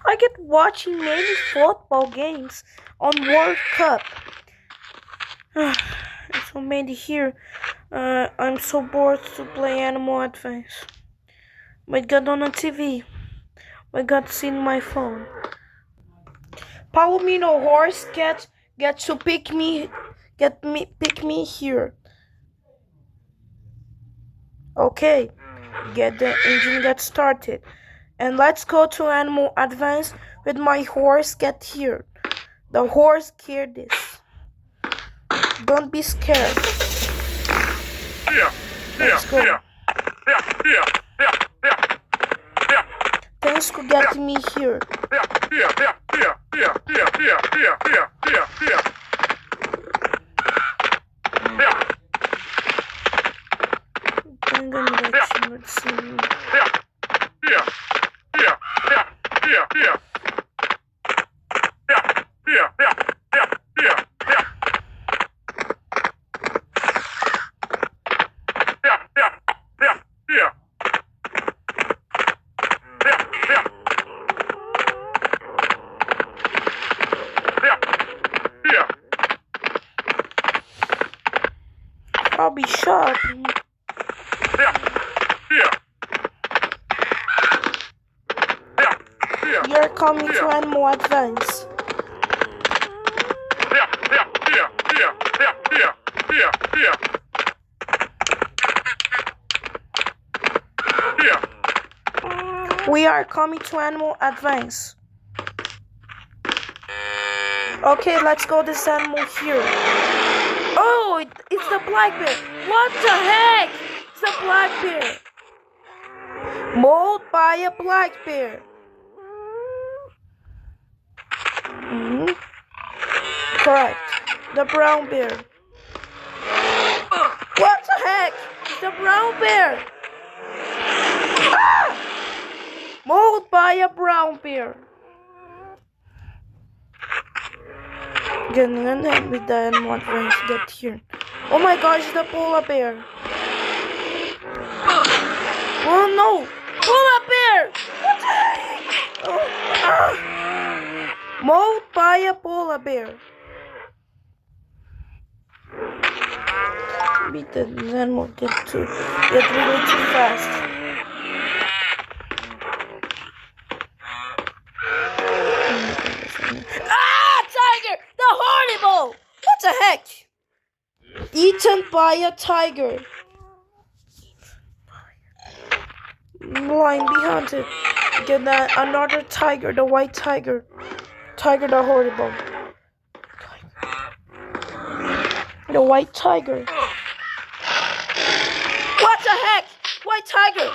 I get watching many football games on World Cup. So many here. I'm so bored to play Animal Advance. My God, on the TV. My God, seen my phone. Palomino horse get to pick me here. Okay, get the engine get started. And let's go to Animal Advance with my horse get here. The horse care this. Don't be scared. Let's go. Thanks for getting me here. I'm gonna let you see. I'll be sharp. You're coming to Animal Advance. We are coming to Animal Advance. Okay, let's go this animal here. Oh, it's the black bear. What the heck? It's the black bear. Mauled by a black bear. Correct. The brown bear. What the heck? It's the brown bear. Ah! Mauled by a brown bear. Getting in there with the Animal Advance to get here. Oh my gosh, the polar bear. Oh no! Polar bear! What the heck? Oh, mauled by a polar bear. Beat the animal get really too fast. Tiger! The horrible! What the heck? Eaten by a tiger. Line be hunted. Get that another tiger, the white tiger. Tiger the horrible. The white tiger. What the heck? White tiger.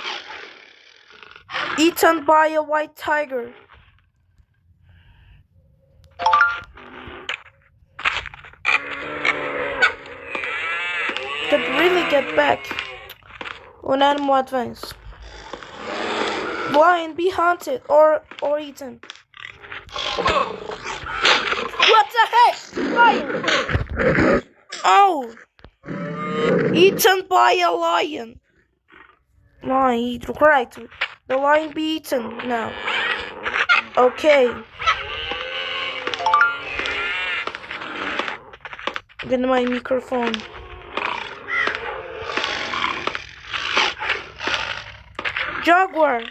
Eaten by a white tiger. Could really get back on Animal Advance. Lion be hunted or eaten. What the heck? Lion! Oh! Eaten by a lion. Lion, correct. The lion be eaten now. Okay. Get my microphone. Jaguar.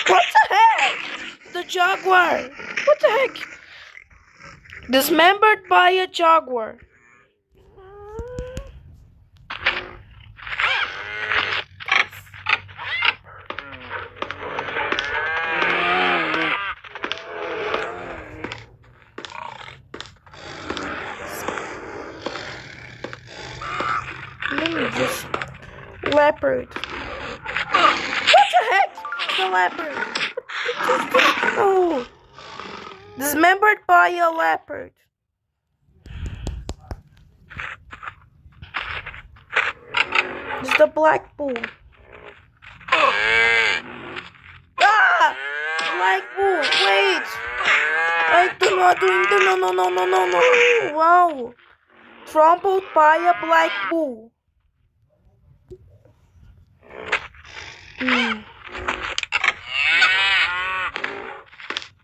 What the heck? The jaguar. What the heck? Dismembered by a jaguar. Let me just leopard. What the heck? The leopard. Oh. Dismembered by a leopard. It's the black bull. Ah! Black bull, wait! I do not doing the no. Wow. Trampled by a black bull.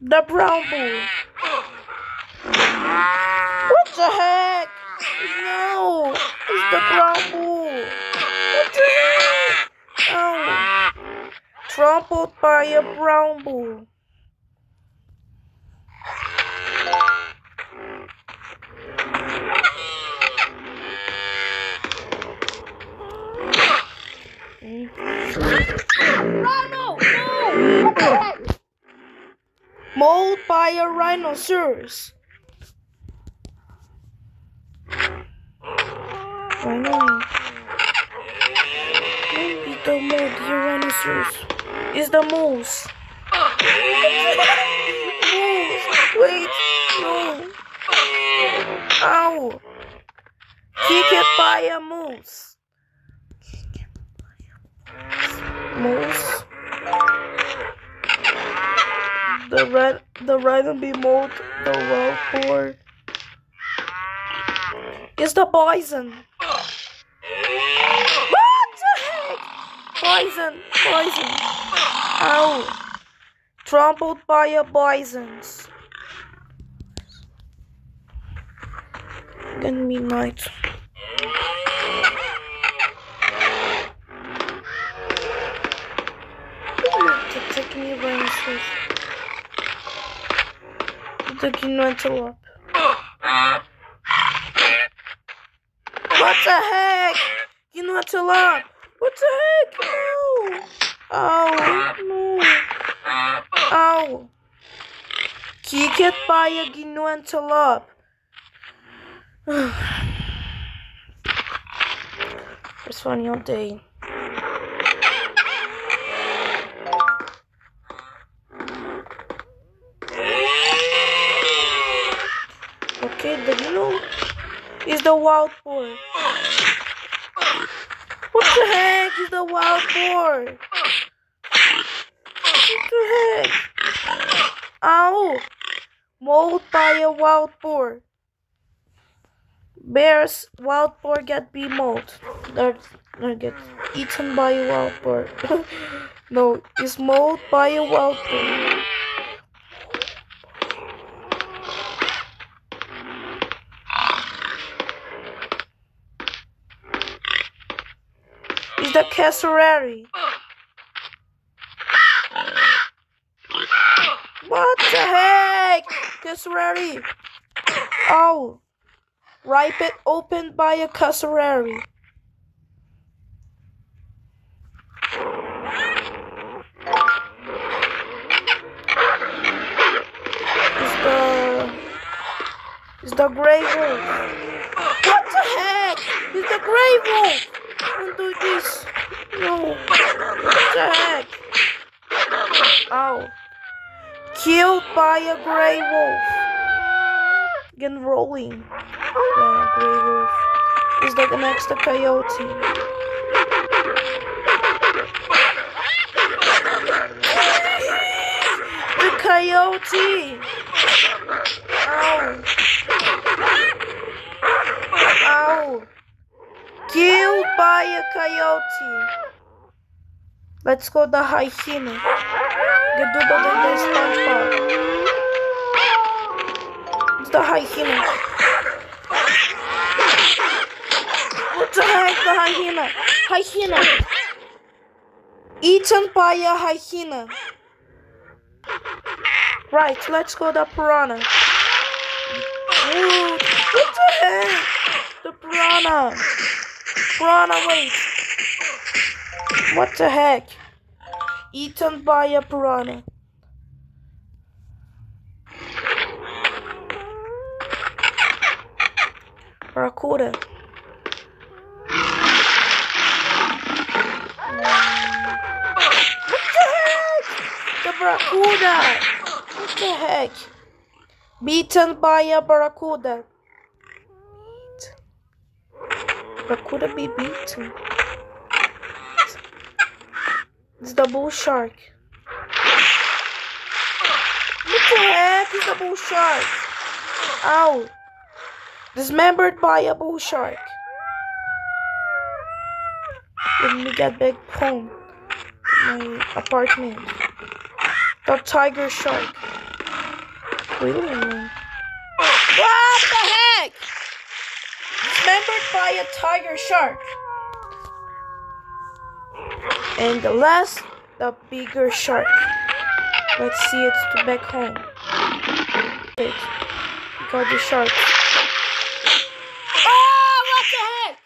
The brown bull. What the heck? No, it's the brown bull. What the heck? Oh, trampled by a brown bull. Rhino! No! What the heck? Mauled by a rhinoceros. Rhino. Maybe the mold, the rhinoceros. Is the moose. Moose. Wait. No. Ow. Kick it by a moose. Moose. The rhino be mold the wild boar. Is the bison. What the heck? Bison. Ow. Trampled by a bison. Gonna be night. Take me rhinoceros. The antelope. What the heck? Antelope. What the heck? No. Oh, no. Ow. Kick it by a antelope. It's funny all day. Okay, the Gnu is the wild boar. What the heck is the wild boar? What the heck? Ow! Mauled by a wild boar. Bears, wild boar get be mauled. Or get eaten by a wild boar. No, it's mauled by a wild boar. It's the cassowary. What the heck? Cassowary. Oh. Ripe it opened by a cassowary. It's the grey wolf. What the heck? It's the grey wolf. Don't do this. No. What the heck? Ow. Killed by a grey wolf. Again rolling. The grey wolf is like the next coyote. The coyote. Ow. Ow. Killed by a coyote. Let's go the hyena. The double the SpongeBob. It's the hyena. What the heck, the hyena? Hyena. Eaten by a hyena. Right, let's go the piranha. Ooh, what the heck? The piranha. Piranha, wait. What the heck? Eaten by a piranha. Barracuda. What the heck? The barracuda. What the heck? Beaten by a barracuda. Barracuda be beaten. It's the bull shark. What the heck is the bull shark? Ow. Dismembered by a bull shark. Let me get back home to my apartment. The tiger shark. Really annoying. What the heck? Dismembered by a tiger shark. And the last, the bigger shark. Let's see it to back home. Wait, we got the shark. Oh, what the heck?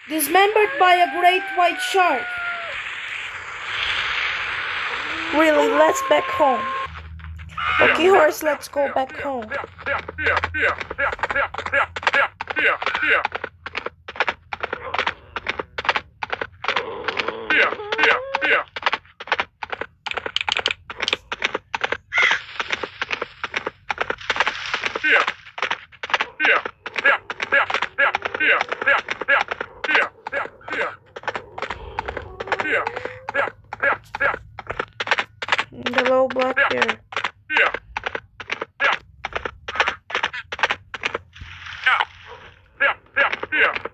Dismembered by a great white shark. Really, let's back home. Okay, horse, let's go back home. The low black bear.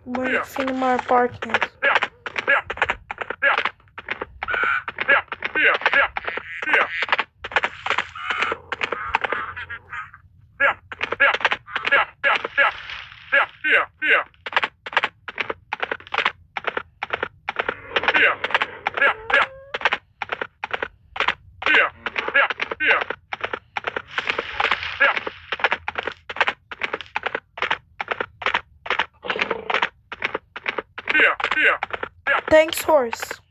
We're in Finmar apartment. Thanks, horse.